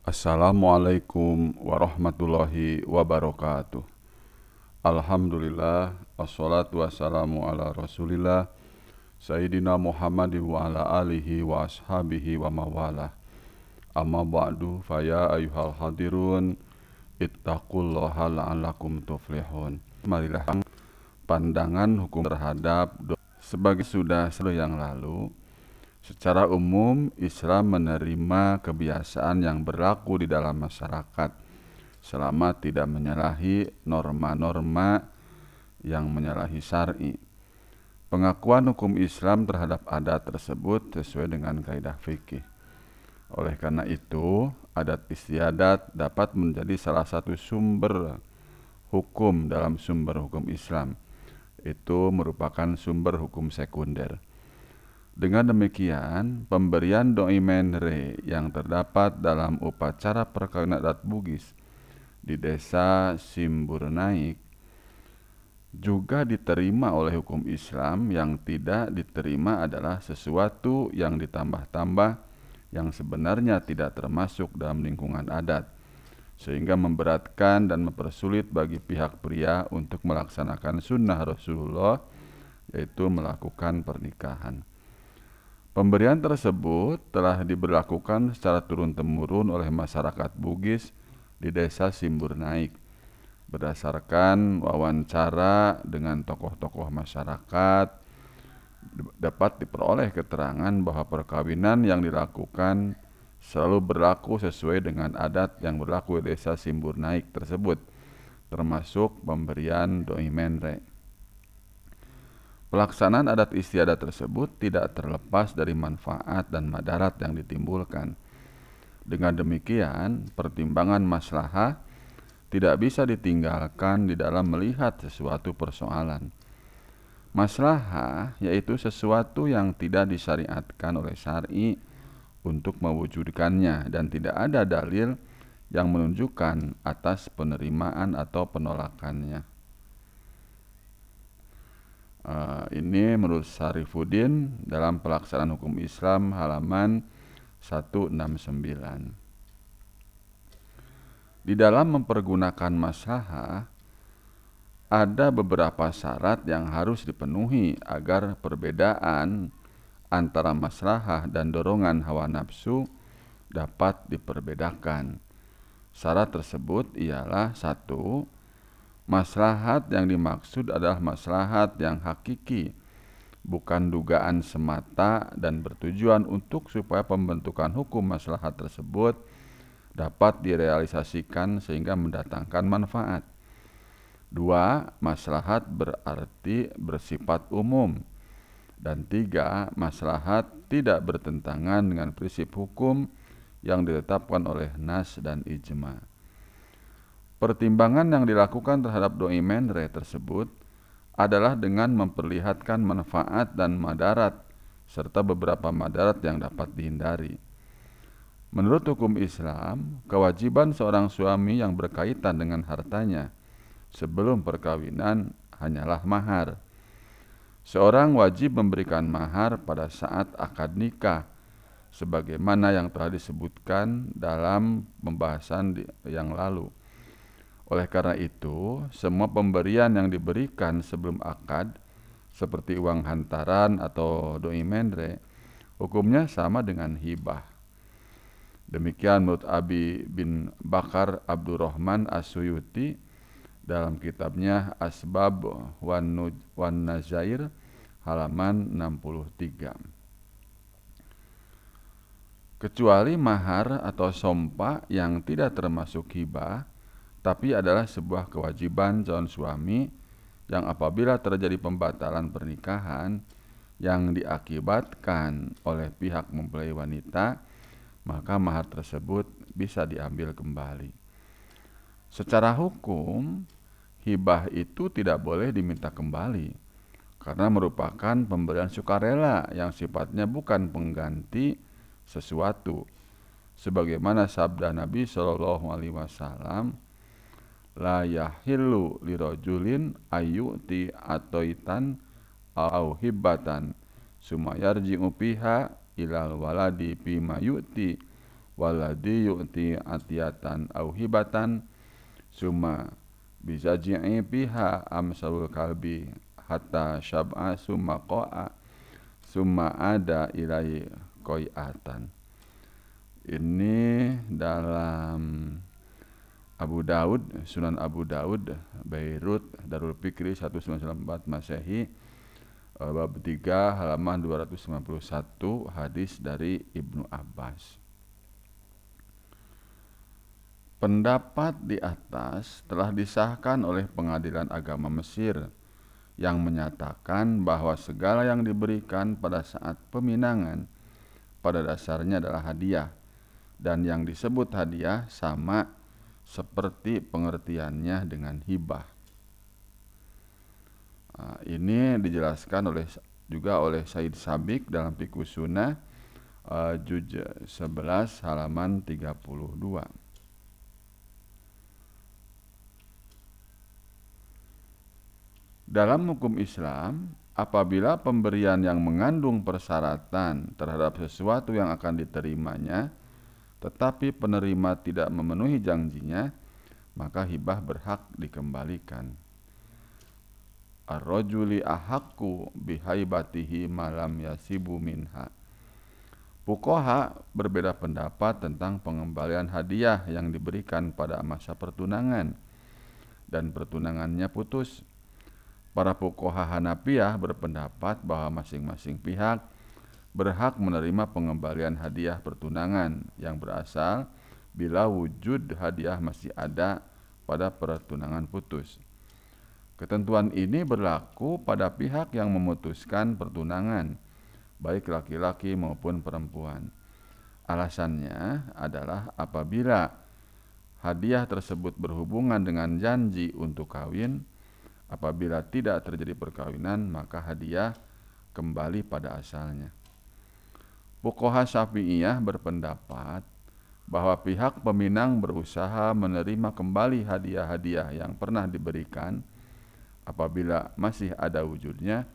Assalamualaikum warahmatullahi wabarakatuh. Alhamdulillah, wassalatu wassalamu ala rasulillah Sayyidina Muhammadin wa ala alihi wa ashabihi wa mawalah. Amma ba'du, faya ayuhal hadirun, ittaqullaha la'allakum tuflihun. Marilah pandangan hukum terhadap sebagai sudah yang lalu. Secara umum, Islam menerima kebiasaan yang berlaku di dalam masyarakat selama tidak menyalahi norma-norma yang menyalahi syar'i. Pengakuan hukum Islam terhadap adat tersebut sesuai dengan kaidah fikih. Oleh karena itu, adat istiadat dapat menjadi salah satu sumber hukum dalam sumber hukum Islam. Itu merupakan sumber hukum sekunder. Dengan demikian, pemberian doi menre yang terdapat dalam upacara perkawinan adat Bugis di desa Simburnaik juga diterima oleh hukum Islam. Yang tidak diterima adalah sesuatu yang ditambah-tambah yang sebenarnya tidak termasuk dalam lingkungan adat, sehingga memberatkan dan mempersulit bagi pihak pria untuk melaksanakan sunnah Rasulullah, yaitu melakukan pernikahan. Pemberian tersebut telah diberlakukan secara turun-temurun oleh masyarakat Bugis di desa Simburnaik. Berdasarkan wawancara dengan tokoh-tokoh masyarakat, dapat diperoleh keterangan bahwa perkawinan yang dilakukan selalu berlaku sesuai dengan adat yang berlaku di desa Simburnaik tersebut, termasuk pemberian doi menre. Pelaksanaan adat istiadat tersebut tidak terlepas dari manfaat dan madarat yang ditimbulkan. Dengan demikian, pertimbangan maslahah tidak bisa ditinggalkan di dalam melihat sesuatu persoalan. Maslahah yaitu sesuatu yang tidak disyariatkan oleh syar'i untuk mewujudkannya dan tidak ada dalil yang menunjukkan atas penerimaan atau penolakannya. Ini menurut Syarifuddin dalam pelaksanaan hukum Islam halaman 169. Di dalam mempergunakan maslahah, ada beberapa syarat yang harus dipenuhi agar perbedaan antara maslahah dan dorongan hawa nafsu dapat diperbedakan. Syarat tersebut ialah: 1. Maslahat yang dimaksud adalah maslahat yang hakiki, bukan dugaan semata, dan bertujuan untuk supaya pembentukan hukum maslahat tersebut dapat direalisasikan sehingga mendatangkan manfaat. 2. Maslahat berarti bersifat umum. Dan 3. Maslahat tidak bertentangan dengan prinsip hukum yang ditetapkan oleh nas dan ijma. Pertimbangan yang dilakukan terhadap doi menre tersebut adalah dengan memperlihatkan manfaat dan madarat serta beberapa madarat yang dapat dihindari. Menurut hukum Islam, kewajiban seorang suami yang berkaitan dengan hartanya sebelum perkawinan hanyalah mahar. Seorang wajib memberikan mahar pada saat akad nikah, sebagaimana yang telah disebutkan dalam pembahasan yang lalu. Oleh karena itu, semua pemberian yang diberikan sebelum akad, seperti uang hantaran atau doi menre, hukumnya sama dengan hibah. Demikian menurut Abi bin Bakar Abdurrahman As-Suyuti dalam kitabnya Asbab wan Nazair halaman 63. Kecuali mahar atau sompa yang tidak termasuk hibah, tapi adalah sebuah kewajiban calon suami yang apabila terjadi pembatalan pernikahan yang diakibatkan oleh pihak mempelai wanita, maka mahar tersebut bisa diambil kembali. Secara hukum, hibah itu tidak boleh diminta kembali karena merupakan pemberian sukarela yang sifatnya bukan pengganti sesuatu. Sebagaimana sabda Nabi SAW, la yahillu lirajulin ayyuti atoitan au hibbatan summa yarji'u biha ilal waladi bima yu'ti walladhi yu'ti atiyatan au hibatan summa bizaji'i biha amsalul kalbi hatta syab'a summa qa'a summa ada ilai qai'atan. Ini dalam Abu Daud, Sunan Abu Daud, Beirut, Darul Fikri 1994 Masehi, bab 3 halaman 251, hadis dari Ibnu Abbas. Pendapat di atas telah disahkan oleh Pengadilan Agama Mesir yang menyatakan bahwa segala yang diberikan pada saat peminangan pada dasarnya adalah hadiah, dan yang disebut hadiah sama seperti pengertiannya dengan hibah. Ini dijelaskan juga oleh Said Sabiq dalam Fiqh Sunnah juz 11 halaman 32. Dalam hukum Islam, apabila pemberian yang mengandung persyaratan terhadap sesuatu yang akan diterimanya, tetapi penerima tidak memenuhi janjinya, maka hibah berhak dikembalikan. Ar-rajuli ahaqqu bihaibatihi malam yasibu minha. Fuqaha berbeda pendapat tentang pengembalian hadiah yang diberikan pada masa pertunangan dan pertunangannya putus. Para fuqaha Hanafiyah berpendapat bahwa masing-masing pihak berhak menerima pengembalian hadiah pertunangan yang berasal bila wujud hadiah masih ada pada pertunangan putus. Ketentuan ini berlaku pada pihak yang memutuskan pertunangan, baik laki-laki maupun perempuan. Alasannya adalah apabila hadiah tersebut berhubungan dengan janji untuk kawin, apabila tidak terjadi perkawinan, maka hadiah kembali pada asalnya. Fuqaha Syafi'iyah berpendapat bahwa pihak peminang berusaha menerima kembali hadiah-hadiah yang pernah diberikan apabila masih ada wujudnya,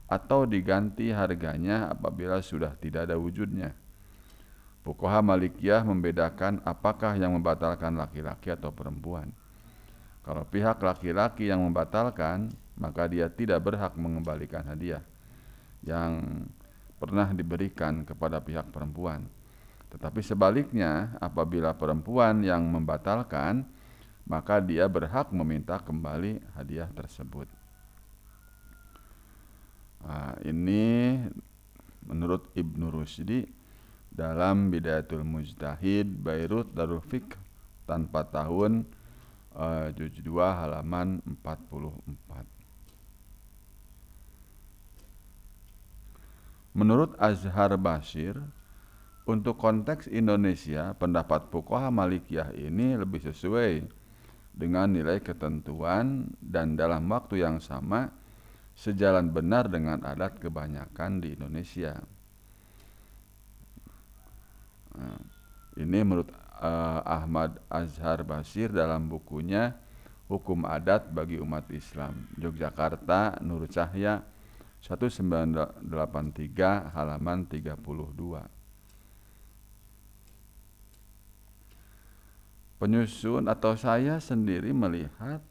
atau diganti harganya apabila sudah tidak ada wujudnya. Fuqaha Malikiyah membedakan apakah yang membatalkan laki-laki atau perempuan. Kalau pihak laki-laki yang membatalkan, maka dia tidak berhak mengembalikan hadiah yang pernah diberikan kepada pihak perempuan. Tetapi sebaliknya, apabila perempuan yang membatalkan, maka dia berhak meminta kembali hadiah tersebut. Ini menurut Ibnu Rushdi dalam Bidayatul Mujtahid, Beirut, Darul Fiqh tanpa tahun, juz 2 halaman 44. Menurut Azhar Bashir, untuk konteks Indonesia, pendapat fuqaha Malikiyah ini lebih sesuai dengan nilai ketentuan dan dalam waktu yang sama sejalan benar dengan adat kebanyakan di Indonesia. Ini menurut Ahmad Azhar Bashir dalam bukunya Hukum Adat bagi Umat Islam, Yogyakarta, Nur Cahya 1983 halaman 32. Penyusun atau saya sendiri melihat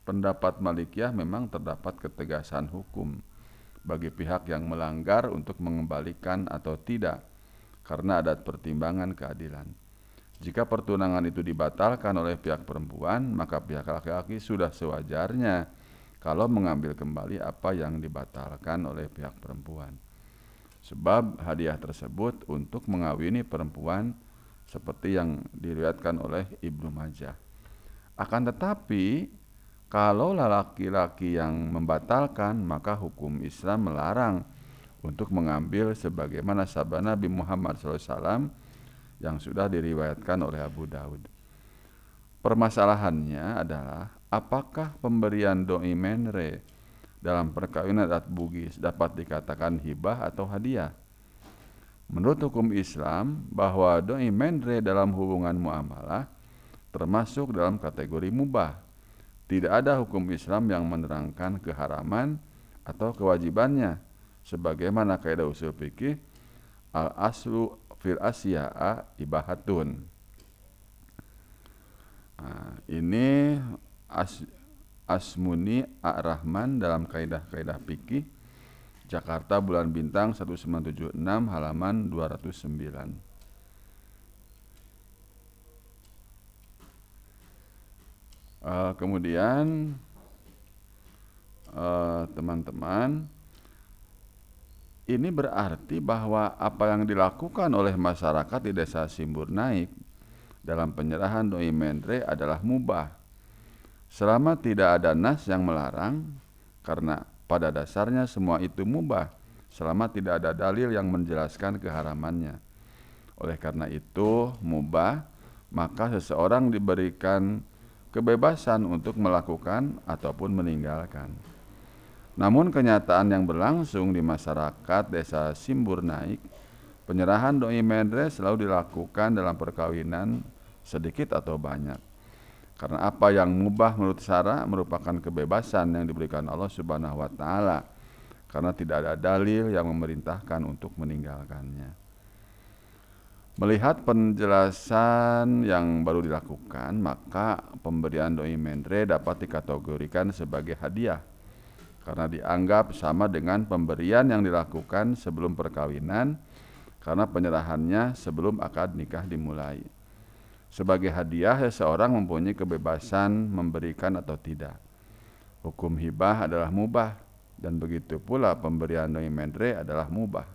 pendapat Malikiyah memang terdapat ketegasan hukum bagi pihak yang melanggar untuk mengembalikan atau tidak karena ada pertimbangan keadilan. Jika pertunangan itu dibatalkan oleh pihak perempuan, maka pihak laki-laki sudah sewajarnya kalau mengambil kembali apa yang dibatalkan oleh pihak perempuan. Sebab hadiah tersebut untuk mengawini perempuan seperti yang diriwayatkan oleh Ibnu Majah. Akan tetapi, kalau laki-laki yang membatalkan, maka hukum Islam melarang untuk mengambil sebagaimana sabda Nabi Muhammad SAW yang sudah diriwayatkan oleh Abu Daud. Permasalahannya adalah apakah pemberian doi menre dalam perkawinan adat Bugis dapat dikatakan hibah atau hadiah? Menurut hukum Islam, bahwa doi menre dalam hubungan muamalah termasuk dalam kategori mubah. Tidak ada hukum Islam yang menerangkan keharaman atau kewajibannya. Sebagaimana kaidah usul fikih, al aslu fil asya'a ibahatun. Nah, ini Asmuni Ar-Rahman dalam kaidah-kaidah fikih Jakarta Bulan Bintang 1976 halaman 209. Kemudian teman-teman, ini berarti bahwa apa yang dilakukan oleh masyarakat di Desa Simbur Naik dalam penyerahan doi mendre adalah mubah selama tidak ada nas yang melarang, karena pada dasarnya semua itu mubah selama tidak ada dalil yang menjelaskan keharamannya. Oleh karena itu mubah, maka seseorang diberikan kebebasan untuk melakukan ataupun meninggalkan. Namun kenyataan yang berlangsung di masyarakat Desa Simbur Naik, penyerahan doi mendre selalu dilakukan dalam perkawinan sedikit atau banyak. Karena apa yang mubah menurut syara merupakan kebebasan yang diberikan Allah Subhanahu wa taala, karena tidak ada dalil yang memerintahkan untuk meninggalkannya. Melihat penjelasan yang baru dilakukan, maka pemberian doi mendre dapat dikategorikan sebagai hadiah karena dianggap sama dengan pemberian yang dilakukan sebelum perkawinan, karena penyerahannya sebelum akad nikah dimulai. Sebagai hadiah, seseorang mempunyai kebebasan memberikan atau tidak. Hukum hibah adalah mubah, dan begitu pula pemberian doi mendre adalah mubah.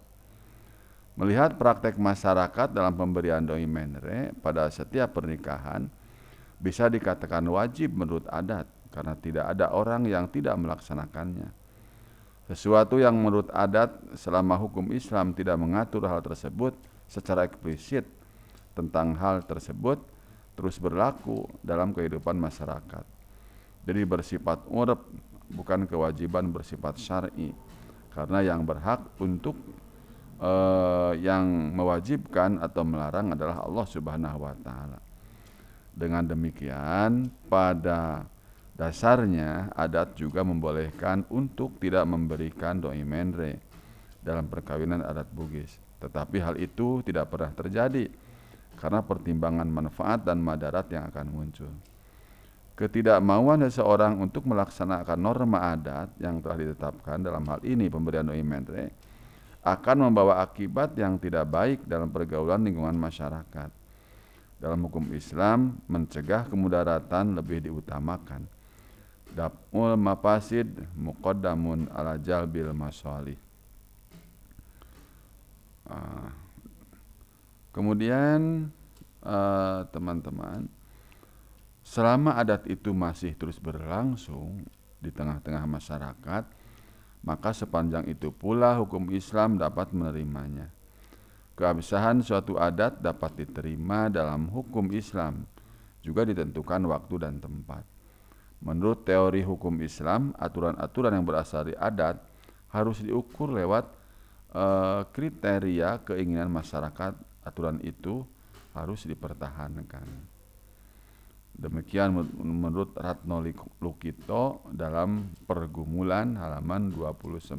Melihat praktek masyarakat dalam pemberian doi mendre pada setiap pernikahan, bisa dikatakan wajib menurut adat, karena tidak ada orang yang tidak melaksanakannya. Sesuatu yang menurut adat selama hukum Islam tidak mengatur hal tersebut secara eksplisit tentang hal tersebut terus berlaku dalam kehidupan masyarakat. Jadi bersifat urf, bukan kewajiban bersifat syar'i. Karena yang berhak untuk yang mewajibkan atau melarang adalah Allah Subhanahu wa taala. Dengan demikian, pada dasarnya adat juga membolehkan untuk tidak memberikan doi mendre dalam perkawinan adat Bugis. Tetapi hal itu tidak pernah terjadi karena pertimbangan manfaat dan madarat yang akan muncul. Ketidakmauan seseorang untuk melaksanakan norma adat yang telah ditetapkan, dalam hal ini pemberian doi mendre, akan membawa akibat yang tidak baik dalam pergaulan lingkungan masyarakat. Dalam hukum Islam, mencegah kemudaratan lebih diutamakan. Daf'ul mafasid muqaddamun ala jalbil masalih. Kemudian teman-teman, selama adat itu masih terus berlangsung di tengah-tengah masyarakat, maka sepanjang itu pula hukum Islam dapat menerimanya. Keabsahan suatu adat dapat diterima dalam hukum Islam juga ditentukan waktu dan tempat. Menurut teori hukum Islam, aturan-aturan yang berasal dari adat harus diukur lewat kriteria keinginan masyarakat. Aturan itu harus dipertahankan. Demikian menurut Ratno Lukito dalam Pergumulan halaman 29.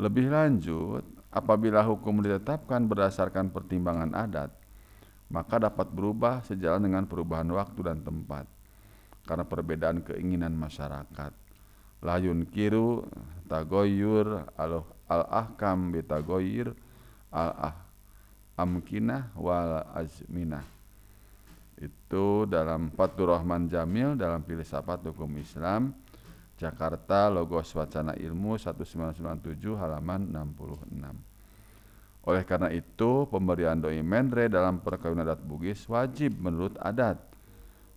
Lebih lanjut, apabila hukum ditetapkan berdasarkan pertimbangan adat, maka dapat berubah sejalan dengan perubahan waktu dan tempat karena perbedaan keinginan masyarakat. La yunkiru tagoyur al-ahkam bitagoyir al-amkinah wal azminah. Itu dalam Fathur Rahman Jamil dalam Filsafat Hukum Islam, Jakarta, Logos Wacana Ilmu 1997 halaman 66. Oleh karena itu, pemberian doi mendre dalam perkawinan adat Bugis wajib menurut adat,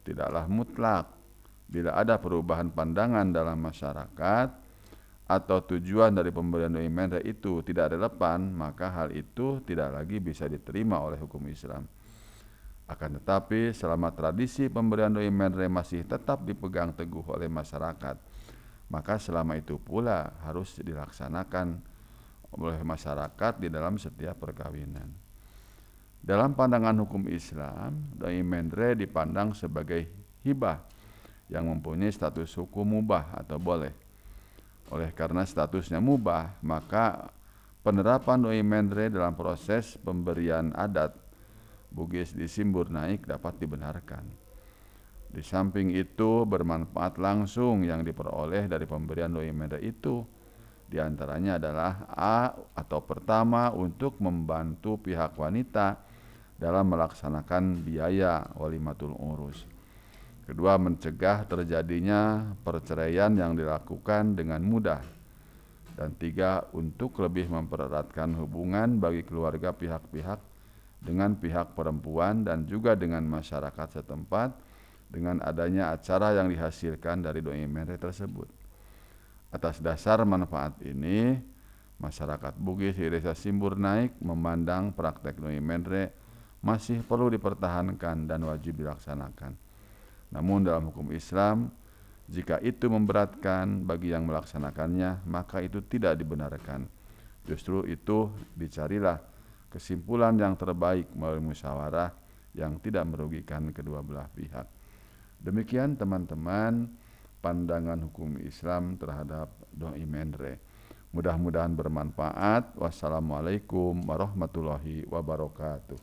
tidaklah mutlak. Bila ada perubahan pandangan dalam masyarakat atau tujuan dari pemberian doi mendre itu tidak relevan, maka hal itu tidak lagi bisa diterima oleh hukum Islam. Akan tetapi, selama tradisi pemberian doi mendre masih tetap dipegang teguh oleh masyarakat, maka selama itu pula harus dilaksanakan oleh masyarakat di dalam setiap perkawinan. Dalam pandangan hukum Islam, doi mendre dipandang sebagai hibah yang mempunyai status hukum mubah atau boleh. Oleh karena statusnya mubah, maka penerapan doi mendre dalam proses pemberian adat Bugis di Simbur Naik dapat dibenarkan. Di samping itu, bermanfaat langsung yang diperoleh dari pemberian doi mendre itu di antaranya adalah atau pertama, untuk membantu pihak wanita dalam melaksanakan biaya walimatul urus. Kedua, mencegah terjadinya perceraian yang dilakukan dengan mudah. Dan tiga, untuk lebih mempereratkan hubungan bagi keluarga pihak-pihak dengan pihak perempuan dan juga dengan masyarakat setempat dengan adanya acara yang dihasilkan dari doi mendre tersebut. Atas dasar manfaat ini, masyarakat Bugis di Desa Simbur Naik memandang praktek doi mendre masih perlu dipertahankan dan wajib dilaksanakan. Namun dalam hukum Islam, jika itu memberatkan bagi yang melaksanakannya, maka itu tidak dibenarkan. Justru itu dicarilah kesimpulan yang terbaik melalui musyawarah yang tidak merugikan kedua belah pihak. Demikian teman-teman pandangan hukum Islam terhadap doi mendre. Mudah-mudahan bermanfaat. Wassalamualaikum warahmatullahi wabarakatuh.